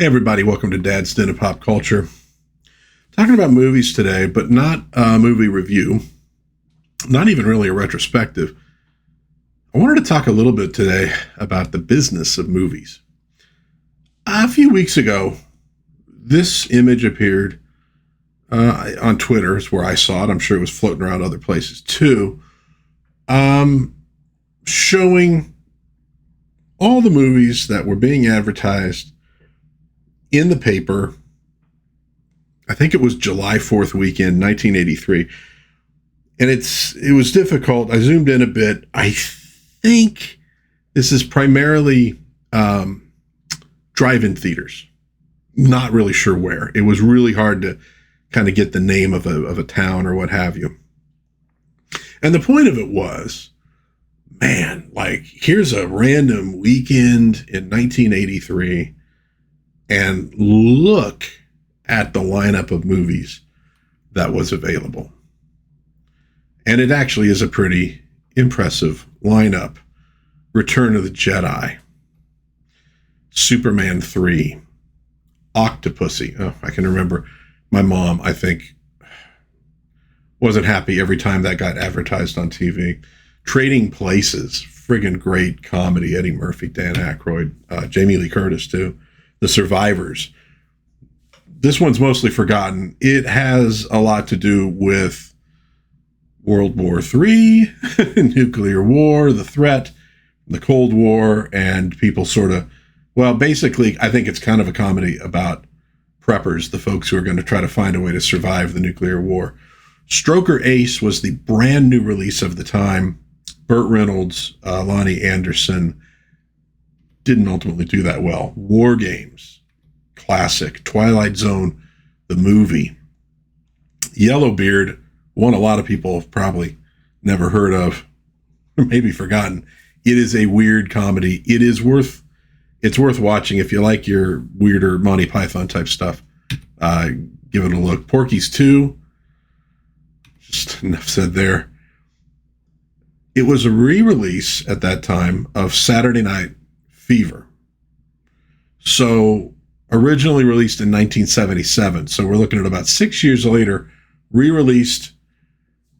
Hey everybody, welcome to Dad's Den of Pop Culture. Talking about movies today, but not a movie review, not even really a retrospective. I wanted to talk a little bit today about the business of movies. A few weeks ago, this image appeared on Twitter, is where I saw it. I'm sure it was floating around other places too, showing all the movies that were being advertised in the paper. I think it was July 4th weekend, 1983. And it was difficult. I zoomed in a bit. I think this is primarily drive-in theaters. Not really sure where. It was really hard to kind of get the name of a town or what have you. And the point of it was, man, like, here's a random weekend in 1983, and look at the lineup of movies that was available. And it actually is a pretty impressive lineup. Return of the Jedi, Superman 3, Octopussy. Oh, I can remember my mom, I think, wasn't happy every time that got advertised on TV. Trading Places, friggin' great comedy. Eddie Murphy, Dan Ackroyd, Jamie Lee Curtis too. The Survivors. This one's mostly forgotten. It has a lot to do with World War III, nuclear war, the threat, the Cold War, and people sort of, well, basically, I think it's kind of a comedy about preppers, the folks who are going to try to find a way to survive the nuclear war. Stroker Ace was the brand new release of the time. Burt Reynolds, Lonnie Anderson didn't ultimately do that well. War Games, classic. Twilight Zone, the movie. Yellowbeard, one a lot of people have probably never heard of, or maybe forgotten. It is a weird comedy. It's worth watching if you like your weirder Monty Python type stuff. Give it a look. Porkys 2, just enough said there. It was a re-release at that time of Saturday Night Fever. So originally released in 1977. So we're looking at about 6 years later, re-released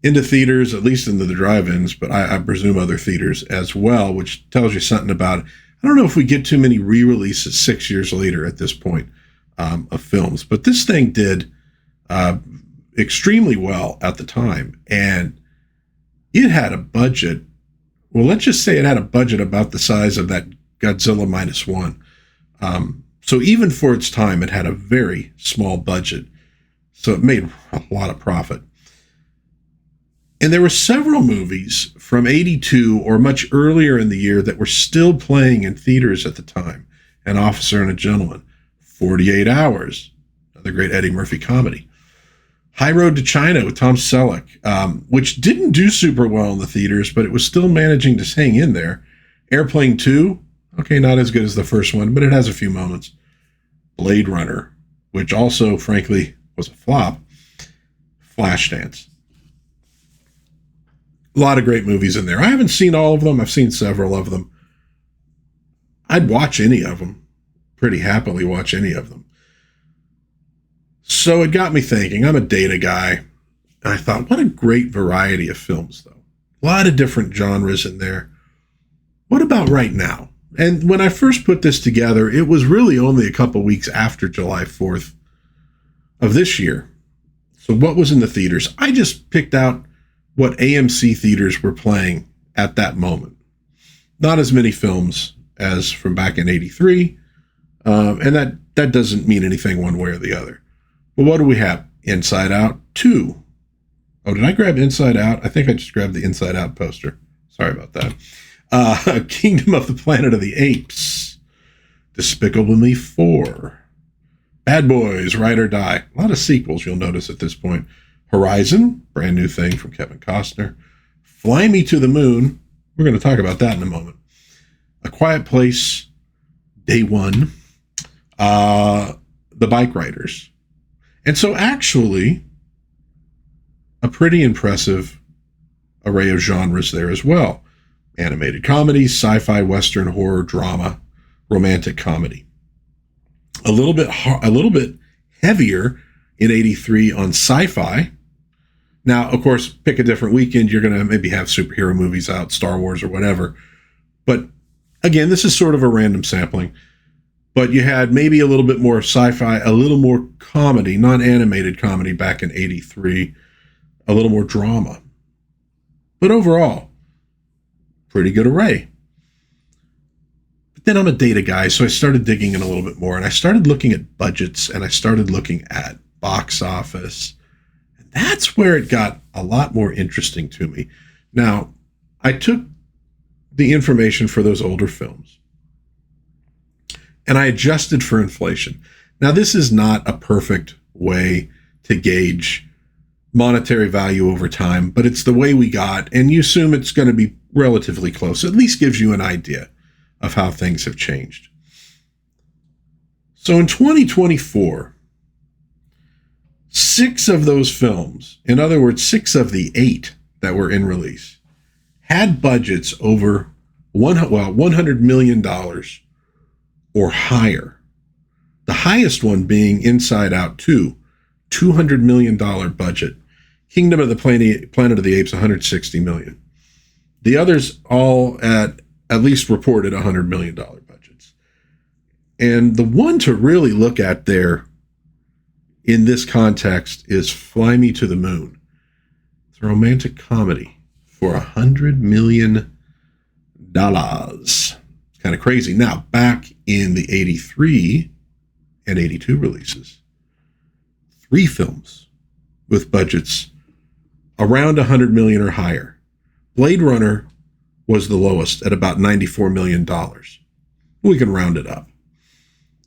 into theaters, at least into the drive-ins, but I presume other theaters as well, which tells you something about it. I don't know if we get too many re-releases 6 years later at this point of films, but this thing did extremely well at the time. And it had a budget. Well, let's just say it had a budget about the size of that Godzilla -1. So even for its time, it had a very small budget. So it made a lot of profit. And there were several movies from 82 or much earlier in the year that were still playing in theaters at the time. An Officer and a Gentleman, 48 Hours, another great Eddie Murphy comedy. High Road to China with Tom Selleck, which didn't do super well in the theaters, but it was still managing to hang in there. Airplane 2, okay, not as good as the first one, but it has a few moments. Blade Runner, which also, frankly, was a flop. Flashdance. A lot of great movies in there. I haven't seen all of them. I've seen several of them. I'd watch any of them. Pretty happily watch any of them. So it got me thinking. I'm a data guy. And I thought, what a great variety of films, though. A lot of different genres in there. What about right now? And when I first put this together, it was really only a couple weeks after July 4th of this year. So what was in the theaters? I just picked out what AMC theaters were playing at that moment. Not as many films as from back in 83. And that doesn't mean anything one way or the other. But what do we have? Inside Out 2. Oh, did I grab Inside Out? I think I just grabbed the Inside Out poster. Sorry about that. Kingdom of the Planet of the Apes. Despicable Me 4. Bad Boys, Ride or Die. A lot of sequels you'll notice at this point. Horizon, brand new thing from Kevin Costner. Fly Me to the Moon. We're going to talk about that in a moment. A Quiet Place, Day One. The Bike Riders. And so actually, a pretty impressive array of genres there as well. Animated comedy, sci-fi, western, horror, drama, romantic comedy. a little bit heavier in 83 on sci-fi. Now, of course, pick a different weekend. You're going to maybe have superhero movies out, Star Wars or whatever. But again, this is sort of a random sampling. But you had maybe a little bit more sci-fi, a little more comedy, non-animated comedy back in 83, a little more drama. But overall, pretty good array. But then I'm a data guy, so I started digging in a little bit more, and I started looking at budgets, and I started looking at box office. And that's where it got a lot more interesting to me. Now, I took the information for those older films, and I adjusted for inflation. Now, this is not a perfect way to gauge monetary value over time, but it's the way we got, and you assume it's going to be relatively close. At least gives you an idea of how things have changed. So in 2024, 6 of those films, in other words, 6 of the 8 that were in release, had budgets over $100 million or higher. The highest one being Inside Out 2, $200 million budget. Kingdom of the Planet of the Apes, $160 million. The others all at least reported $100 million budgets. And the one to really look at there in this context is Fly Me to the Moon. It's a romantic comedy for $100 million. It's kind of crazy. Now, back in the 83 and 82 releases, 3 films with budgets around $100 million or higher. Blade Runner was the lowest at about $94 million. We can round it up.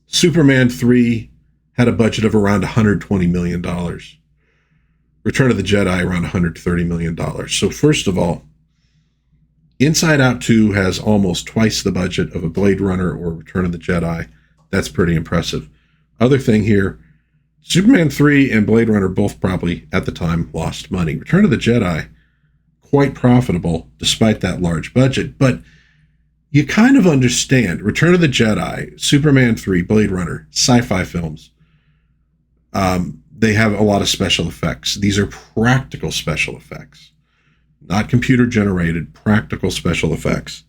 Superman 3 had a budget of around $120 million. Return of the Jedi around $130 million. So first of all, Inside Out 2 has almost twice the budget of a Blade Runner or Return of the Jedi. That's pretty impressive. Other thing here, Superman 3 and Blade Runner both probably, at the time, lost money. Return of the Jedi, quite profitable despite that large budget. But you kind of understand, Return of the Jedi, Superman 3, Blade Runner, sci-fi films, they have a lot of special effects. These are practical special effects, not computer-generated, practical special effects.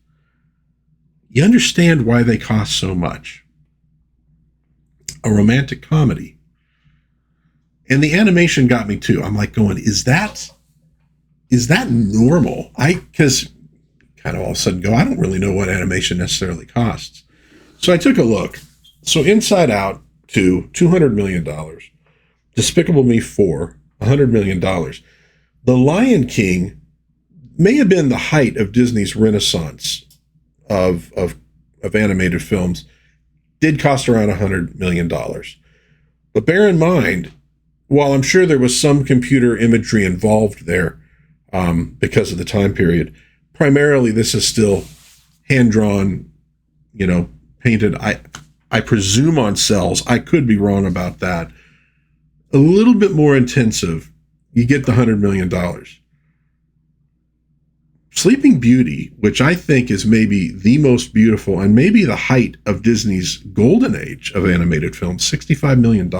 You understand why they cost so much. A romantic comedy. And the animation got me too. I'm like going, is that normal? Because kind of all of a sudden go, I don't really know what animation necessarily costs. So I took a look. So Inside Out 2, $200 million. Despicable Me 4, $100 million. The Lion King may have been the height of Disney's renaissance of animated films. Did cost around $100 million. But bear in mind, while I'm sure there was some computer imagery involved there because of the time period, primarily this is still hand-drawn, painted, I presume on cells. I could be wrong about that. A little bit more intensive, you get the $100 million. Sleeping Beauty, which I think is maybe the most beautiful and maybe the height of Disney's golden age of animated films, $65 million.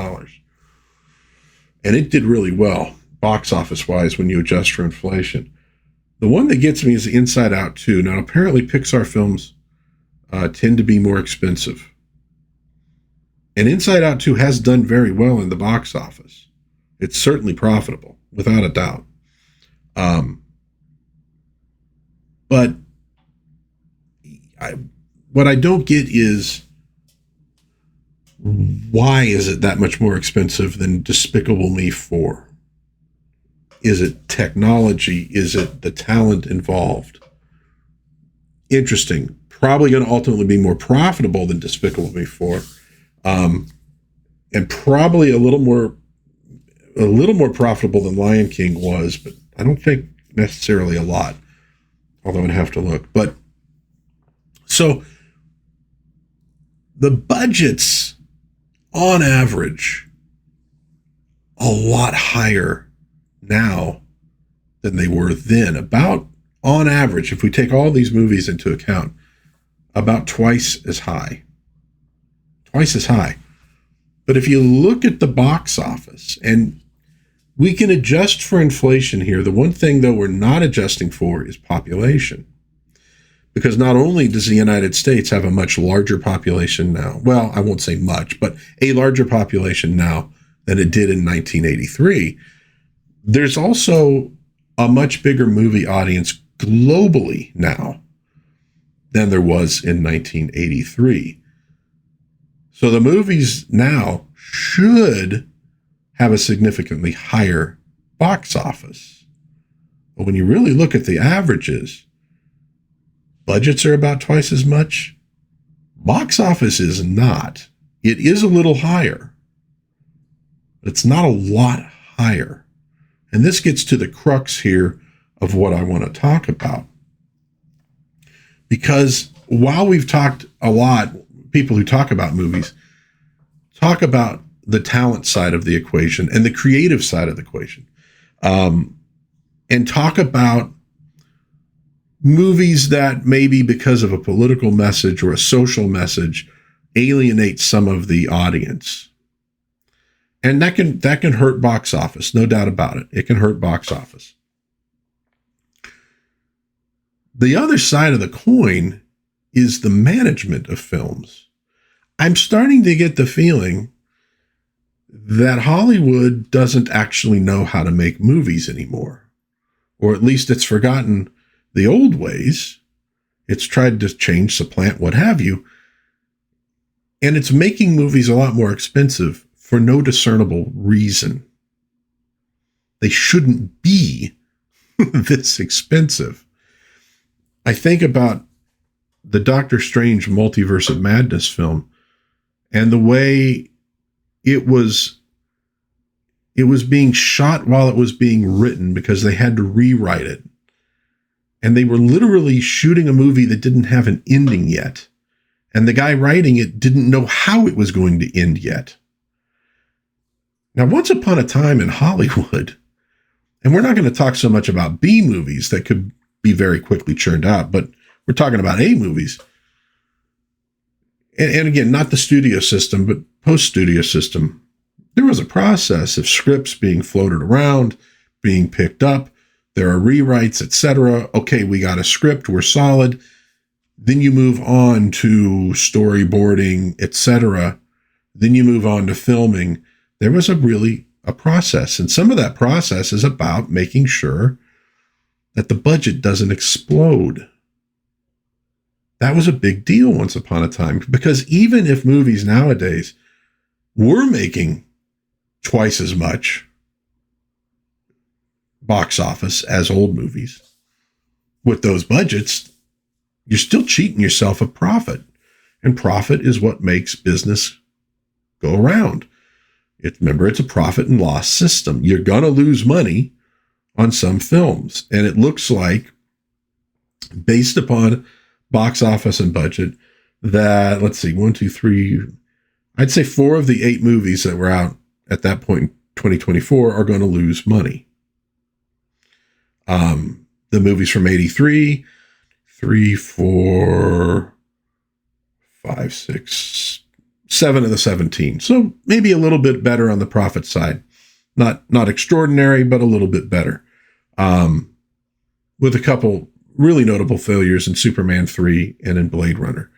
And it did really well, box office-wise, when you adjust for inflation. The one that gets me is Inside Out 2. Now, apparently Pixar films tend to be more expensive. And Inside Out 2 has done very well in the box office. It's certainly profitable, without a doubt. But what I don't get is, why is it that much more expensive than Despicable Me 4? Is it technology? Is it the talent involved? Interesting. Probably going to ultimately be more profitable than Despicable Me 4. And probably a little more profitable than Lion King was, but I don't think necessarily a lot, although I'd have to look. But so the budgets on average a lot higher now than they were then. About on average, if we take all these movies into account, about twice as high. Twice as high. But if you look at the box office, and we can adjust for inflation here, the one thing, though, we're not adjusting for is population. Because not only does the United States have a much larger population now, well, I won't say much, but a larger population now than it did in 1983, there's also a much bigger movie audience globally now than there was in 1983. So the movies now should have a significantly higher box office. But when you really look at the averages, budgets are about twice as much. Box office is not. It is a little higher, but it's not a lot higher. And this gets to the crux here of what I want to talk about. Because while we've talked a lot, people who talk about movies talk about the talent side of the equation and the creative side of the equation, and talk about movies that maybe because of a political message or a social message alienate some of the audience. And that can hurt box office, no doubt about it. It can hurt box office. The other side of the coin is the management of films. I'm starting to get the feeling that Hollywood doesn't actually know how to make movies anymore. Or at least it's forgotten the old ways. It's tried to change, supplant, what have you. And it's making movies a lot more expensive for no discernible reason. They shouldn't be this expensive. I think about the Doctor Strange Multiverse of Madness film and the way it was being shot while it was being written because they had to rewrite it. And they were literally shooting a movie that didn't have an ending yet. And the guy writing it didn't know how it was going to end yet. Now, once upon a time in Hollywood, and we're not going to talk so much about B movies that could be very quickly churned out, but we're talking about A movies. And again, not the studio system, but post-studio system. There was a process of scripts being floated around, being picked up. There are rewrites, etc. Okay, we got a script, we're solid. Then you move on to storyboarding, etc. Then you move on to filming. There was a process. And some of that process is about making sure that the budget doesn't explode. That was a big deal once upon a time, because even if movies nowadays were making twice as much box office as old movies, with those budgets, you're still cheating yourself of profit. And profit is what makes business go around. Remember, it's a profit and loss system. You're going to lose money on some films. And it looks like, based upon box office and budget, that, let's see, 1, 2, 3, I'd say 4 of the 8 movies that were out at that point in 2024 are going to lose money. The movies from 83, 3, 4, 5, 6, 7 of the 17. So maybe a little bit better on the profit side. Not extraordinary, but a little bit better. With a couple really notable failures in Superman 3 and in Blade Runner.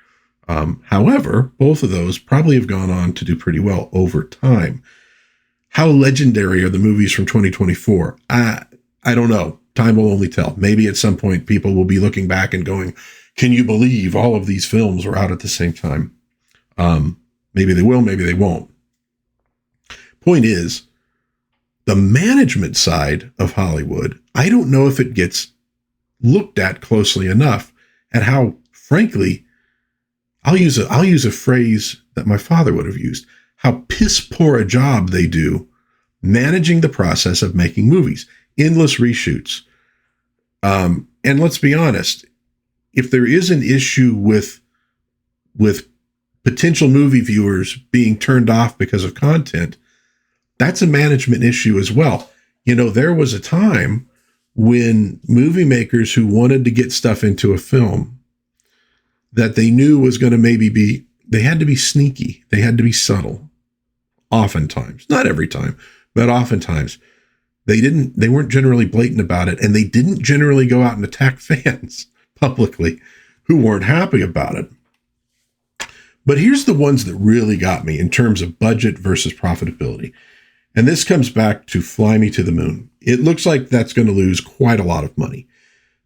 However, both of those probably have gone on to do pretty well over time. How legendary are the movies from 2024? I don't know. Time will only tell. Maybe at some point people will be looking back and going, can you believe all of these films were out at the same time? Maybe they will, maybe they won't. Point is, the management side of Hollywood, I don't know if it gets looked at closely enough at how, frankly, I'll use a phrase that my father would have used, how piss poor a job they do managing the process of making movies. Endless reshoots. And let's be honest, if there is an issue with potential movie viewers being turned off because of content, that's a management issue as well. You know, there was a time when movie makers who wanted to get stuff into a film that they knew was going to they had to be sneaky. They had to be subtle. oftentimes, not every time, but oftentimes, they weren't generally blatant about it, and they didn't generally go out and attack fans publicly who weren't happy about it. But here's the ones that really got me in terms of budget versus profitability. And this comes back to Fly Me to the Moon. It looks like that's going to lose quite a lot of money.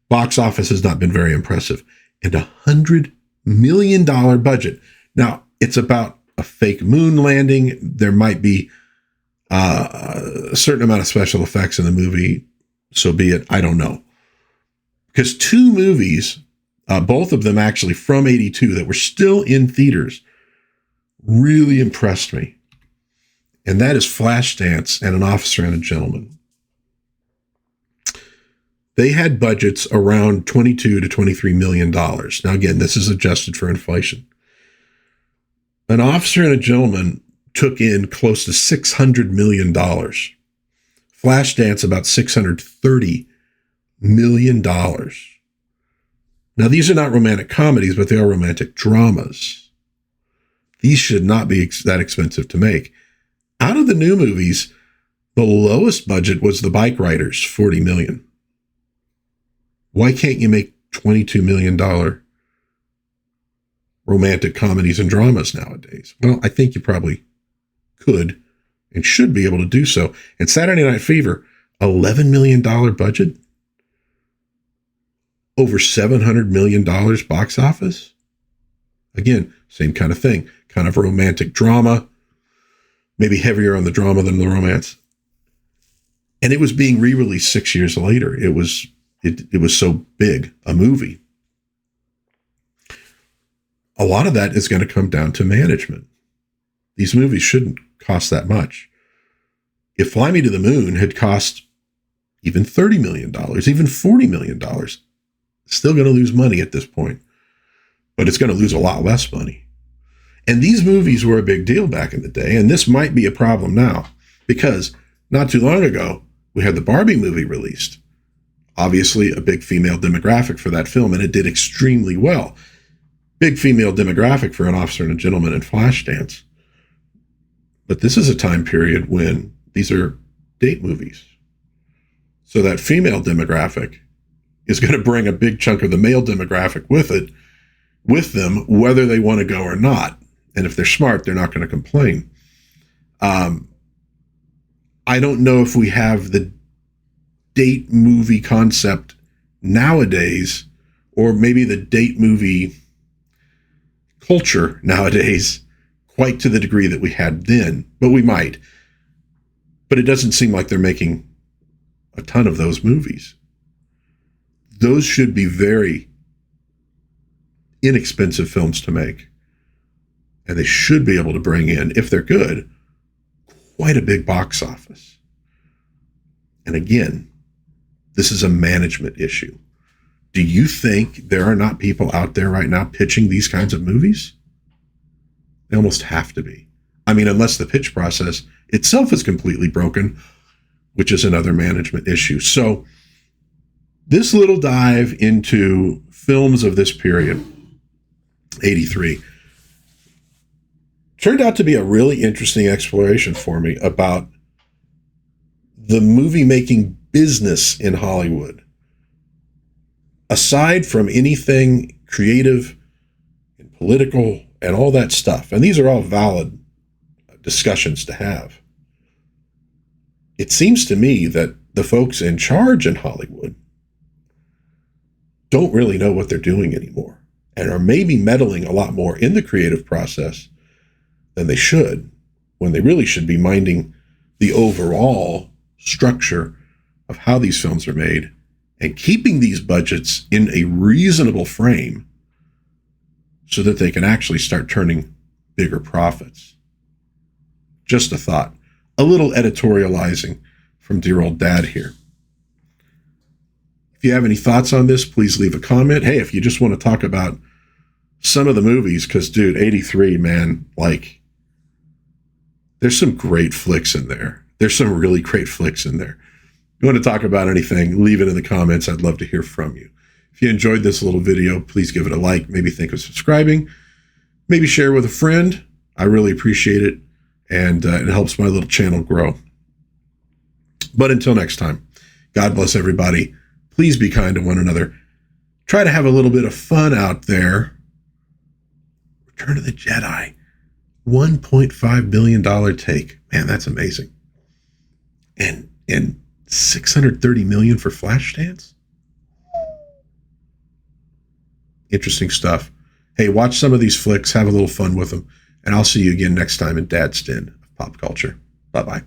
Box office has not been very impressive. And $100 million budget. Now, it's about a fake moon landing. There might be a certain amount of special effects in the movie. So be it. I don't know. Because two movies, both of them actually from 82 that were still in theaters, really impressed me. And that is Flashdance and An Officer and a Gentleman. They had budgets around $22 to $23 million. Now, again, this is adjusted for inflation. An Officer and a Gentleman took in close to $600 million. Flashdance about $630 million. Now, these are not romantic comedies, but they are romantic dramas. These should not be that expensive to make. Out of the new movies, the lowest budget was The Bike Riders, $40 million. Why can't you make $22 million romantic comedies and dramas nowadays? Well, I think you probably could and should be able to do so. And Saturday Night Fever, $11 million budget, over $700 million box office. Again, same kind of thing, kind of a romantic drama, maybe heavier on the drama than the romance. And it was being re-released 6 years later. It was so big a movie. A lot of that is going to come down to management. These movies shouldn't cost that much. If Fly Me to the Moon had cost even $30 million, even $40 million, it's still going to lose money at this point. But it's going to lose a lot less money. And these movies were a big deal back in the day, and this might be a problem now, because not too long ago, we had the Barbie movie released. Obviously, a big female demographic for that film, and it did extremely well. Big female demographic for An Officer and a Gentleman and Flashdance. But this is a time period when these are date movies. So that female demographic is going to bring a big chunk of the male demographic with them, whether they want to go or not. And if they're smart, they're not going to complain. I don't know if we have the date movie concept nowadays, or maybe the date movie culture nowadays quite to the degree that we had then, but we might. But it doesn't seem like they're making a ton of those movies. Those should be very inexpensive films to make. And they should be able to bring in, if they're good, quite a big box office. And again, this is a management issue. Do you think there are not people out there right now pitching these kinds of movies? They almost have to be. I mean, unless the pitch process itself is completely broken, which is another management issue. So this little dive into films of this period, 83, turned out to be a really interesting exploration for me about the movie-making business in Hollywood. Aside from anything creative and political and all that stuff, and these are all valid discussions to have, it seems to me that the folks in charge in Hollywood don't really know what they're doing anymore, and are maybe meddling a lot more in the creative process than they should, when they really should be minding the overall structure of how these films are made and keeping these budgets in a reasonable frame so that they can actually start turning bigger profits. Just a thought. A little editorializing from dear old dad here. If you have any thoughts on this, please leave a comment. Hey, if you just want to talk about some of the movies, because, dude, 83, man, like, there's some great flicks in there. There's some really great flicks in there. If you want to talk about anything, leave it in the comments. I'd love to hear from you. If you enjoyed this little video, please give it a like. Maybe think of subscribing. Maybe share with a friend. I really appreciate it. and it helps my little channel grow. But until next time, God bless everybody. Please be kind to one another. Try to have a little bit of fun out there. Return of the Jedi. $1.5 billion take. Man, that's amazing. And $630 million for Flashdance? Interesting stuff. Hey, watch some of these flicks. Have a little fun with them. And I'll see you again next time in Dad's Den of Pop Culture. Bye-bye.